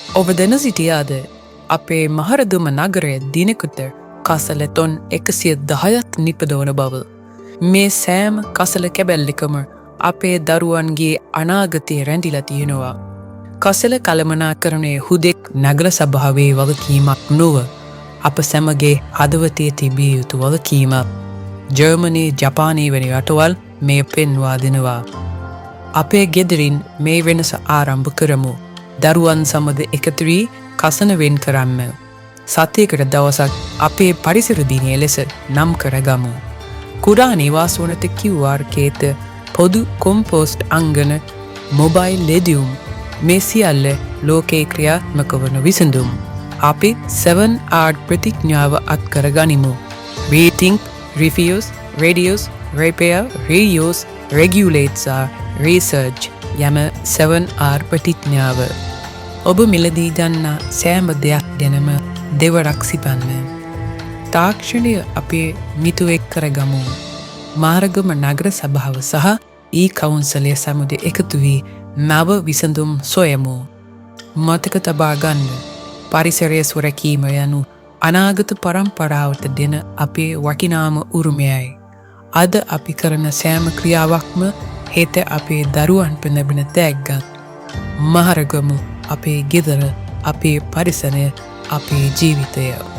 ඔබ දැන සිටියාද අපේ මහරදුම නගරය දිනෙකට කසල තොන් 110ක් නිපදවන බව. මේ සෑම කසල කැබැල්ලකම අපේ දරුවන්ගේ අනාගතය රැඳිලා තියෙනවා. කසල කළමනාකරණය හුදෙක් නගර සභාවේ වගකීමක් නොව අප සැමගේ හදවතේ තිබිය යුතු වගකීමක්. ජර්මනී ජපානී වැනි රටවල් මේ පෙන්වා දෙනවා. අපේ ගෙදරින් මේ වෙනස ආරම්භ කරමු. දරුවන් සමග එකතු වී කසන වෙන් කරන්න. සතියකට දවසක් අපේ පරිසර දිනය ලෙස නම් කරගමු. කුඩා නිවාස වනත QR කේත පොදු කොම්පෝස්ට් අංගන මොබයිල් ලෙදියුම් මේ සියල්ල ලෝකයේ ක්‍රියාත්මක වන විසඳුම්. අපි 7R ප්‍රතිඥාව අත්කර ගනිමු. Rethink, refuse, reduce, repair, reuse, regulate research යම 7R ප්‍රතිඥාව. ඔබ මිලදී ගන්නා සෑම දෙයක් ගැනම දෙවරක් සිතන්න. තාක්ෂණය අපේ මිතුවෙක් කරගමු. මාරගම නගර සභාව සහ කවුන්සලය සමග එකතු වී නව විසඳුම් සොයමු. මතක තබා ගන්න. පරිසරය සුරැකීම යනු අනාගත පරම්පරාවට දෙන අපේ වටිනාම උරුමයයි. අද අපි කරන සෑම ක්‍රියාවක්ම හෙට අපේ දරුවන්ට ලැබෙන තෑග්ගක්. මහරගමු අපේ ගෙදර, අපේ පරිසරය, අපේ ජීවිතය.